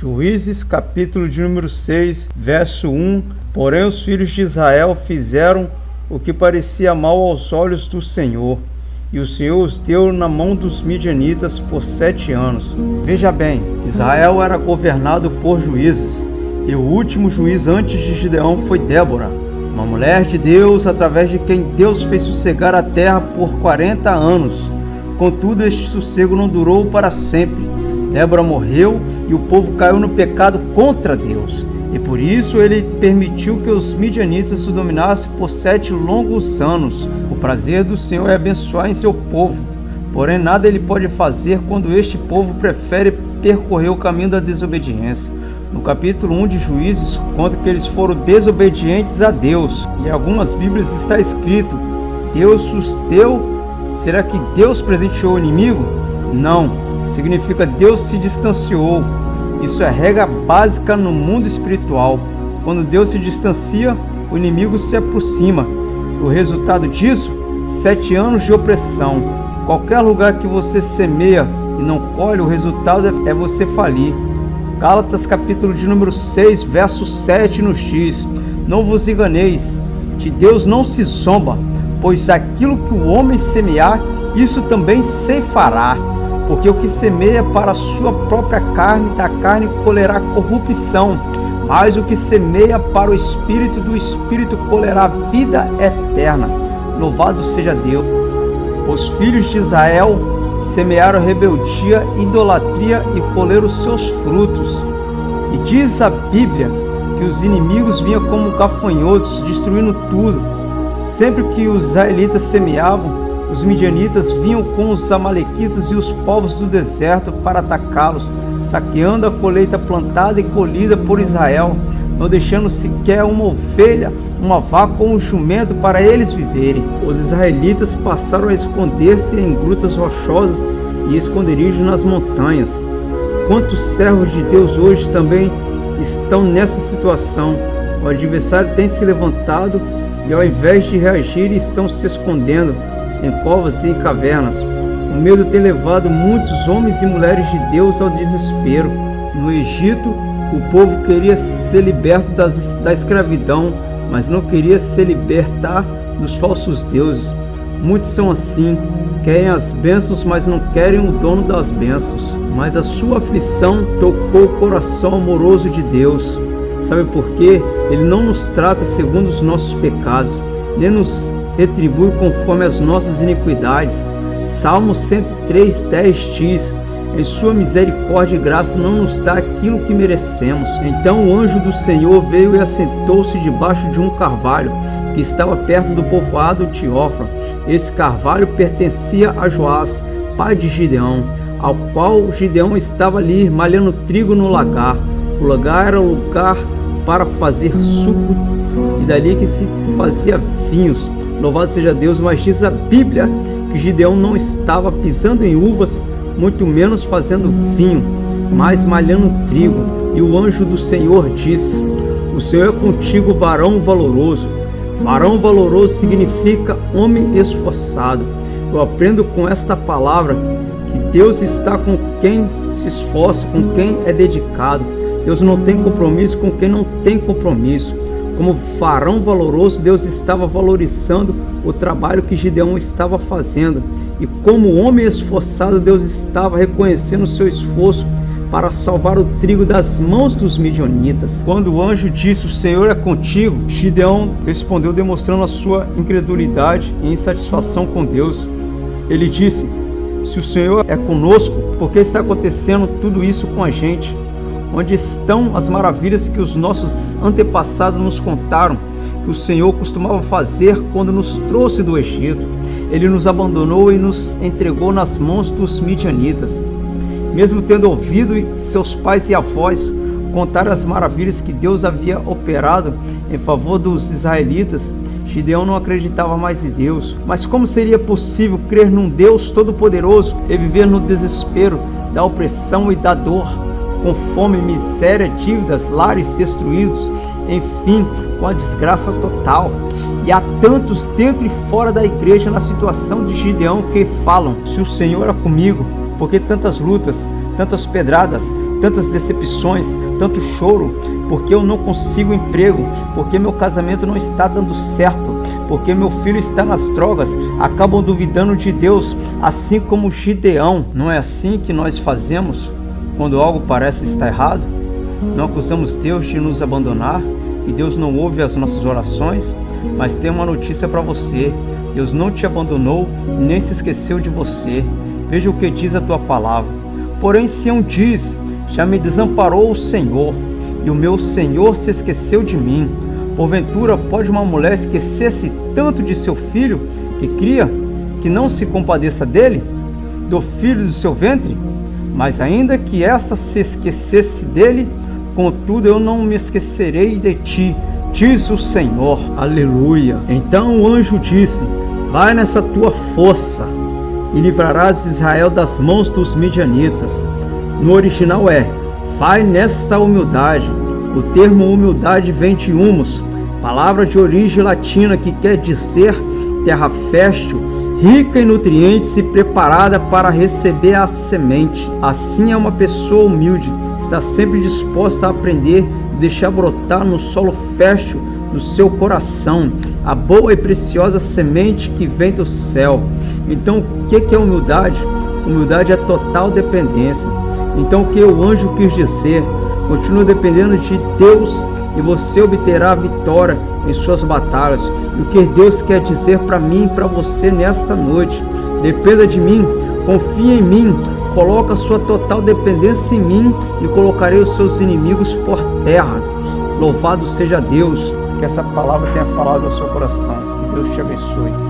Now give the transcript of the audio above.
Juízes, capítulo de número 6, verso 1. Porém os filhos de Israel fizeram o que parecia mal aos olhos do Senhor, e o Senhor os deu na mão dos midianitas por 7 anos. Veja bem, Israel era governado por juízes, e o último juiz antes de Gideão foi Débora, uma mulher de Deus, através de quem Deus fez sossegar a terra por 40 anos. Contudo, este sossego não durou para sempre. Débora morreu e o povo caiu no pecado contra Deus. E por isso ele permitiu que os midianitas o dominassem por 7 longos anos. O prazer do Senhor é abençoar em seu povo. Porém, nada ele pode fazer quando este povo prefere percorrer o caminho da desobediência. No capítulo 1 de Juízes, conta que eles foram desobedientes a Deus. E em algumas Bíblias está escrito: Deus os deu. Será que Deus presenteou o inimigo? Não. Significa Deus se distanciou. Isso é regra básica no mundo espiritual. Quando Deus se distancia, o inimigo se aproxima. O resultado disso, 7 anos de opressão. Qualquer lugar que você semeia e não colhe, o resultado é você falir. Gálatas capítulo de número 6, verso 7 nos diz: Não vos enganeis, de Deus não se zomba, pois aquilo que o homem semear, isso também ceifará. Porque o que semeia para a sua própria carne, da carne colherá corrupção, mas o que semeia para o Espírito, do Espírito colherá vida eterna. Louvado seja Deus! Os filhos de Israel semearam rebeldia, idolatria e colheram os seus frutos. E diz a Bíblia que os inimigos vinham como gafanhotos, destruindo tudo. Sempre que os israelitas semeavam, os midianitas vinham com os amalequitas e os povos do deserto para atacá-los, saqueando a colheita plantada e colhida por Israel, não deixando sequer uma ovelha, uma vaca ou um jumento para eles viverem. Os israelitas passaram a esconder-se em grutas rochosas e esconderijos nas montanhas. Quantos servos de Deus hoje também estão nessa situação? O adversário tem se levantado e, ao invés de reagir, estão se escondendo em covas e cavernas. O medo tem levado muitos homens e mulheres de Deus ao desespero. No Egito, o povo queria ser liberto da escravidão, mas não queria se libertar dos falsos deuses. Muitos são assim, querem as bênçãos, mas não querem o dono das bênçãos. Mas a sua aflição tocou o coração amoroso de Deus. Sabe por quê? Ele não nos trata segundo os nossos pecados, nem nos retribui conforme as nossas iniquidades. Salmo 103:10 diz: Em sua misericórdia e graça não nos dá aquilo que merecemos. Então o anjo do Senhor veio e assentou-se debaixo de um carvalho que estava perto do povoado de Ofra. Esse carvalho pertencia a Joás, pai de Gideão, ao qual Gideão estava ali malhando trigo no lagar. O lagar era o lugar para fazer suco e dali que se fazia vinhos. Louvado seja Deus, mas diz a Bíblia que Gideão não estava pisando em uvas, muito menos fazendo vinho, mas malhando trigo. E o anjo do Senhor disse: O Senhor é contigo, varão valoroso. Varão valoroso significa homem esforçado. Eu aprendo com esta palavra que Deus está com quem se esforça, com quem é dedicado. Deus não tem compromisso com quem não tem compromisso. Como varão valoroso, Deus estava valorizando o trabalho que Gideão estava fazendo. E como homem esforçado, Deus estava reconhecendo o seu esforço para salvar o trigo das mãos dos midianitas. Quando o anjo disse: O Senhor é contigo, Gideão respondeu demonstrando a sua incredulidade e insatisfação com Deus. Ele disse: Se o Senhor é conosco, por que está acontecendo tudo isso com a gente? Onde estão as maravilhas que os nossos antepassados nos contaram, que o Senhor costumava fazer quando nos trouxe do Egito? Ele nos abandonou e nos entregou nas mãos dos midianitas. Mesmo tendo ouvido seus pais e avós contar as maravilhas que Deus havia operado em favor dos israelitas, Gideão não acreditava mais em Deus. Mas como seria possível crer num Deus todo-poderoso e viver no desespero da opressão e da dor? Com fome, miséria, dívidas, lares destruídos, enfim, com a desgraça total. E há tantos dentro e fora da igreja na situação de Gideão que falam: se o Senhor é comigo, por que tantas lutas, tantas pedradas, tantas decepções, tanto choro, porque eu não consigo emprego, porque meu casamento não está dando certo, porque meu filho está nas drogas, acabam duvidando de Deus, assim como Gideão. Não é assim que nós fazemos quando algo parece estar errado? Não acusamos Deus de nos abandonar, que Deus não ouve as nossas orações, mas tem uma notícia para você: Deus não te abandonou, nem se esqueceu de você. Veja o que diz a tua palavra. Porém, Sião diz: já me desamparou o Senhor, e o meu Senhor se esqueceu de mim. Porventura pode uma mulher esquecer-se tanto de seu filho que cria, que não se compadeça dele, do filho do seu ventre? Mas ainda que esta se esquecesse dele, contudo eu não me esquecerei de ti, diz o Senhor. Aleluia. Então o anjo disse: vai nessa tua força e livrarás Israel das mãos dos midianitas. No original é: vai nesta humildade. O termo humildade vem de humus, palavra de origem latina que quer dizer terra fértil, rica em nutrientes e preparada para receber a semente. Assim é uma pessoa humilde, está sempre disposta a aprender e deixar brotar no solo fértil do seu coração a boa e preciosa semente que vem do céu. Então, o que é humildade? Humildade é total dependência. Então, o que o anjo quis dizer? Continue dependendo de Deus e você obterá a vitória em suas batalhas. E o que Deus quer dizer para mim e para você nesta noite: dependa de mim, confie em mim, coloca sua total dependência em mim e colocarei os seus inimigos por terra. Louvado seja Deus, que essa palavra tenha falado ao seu coração. Que Deus te abençoe.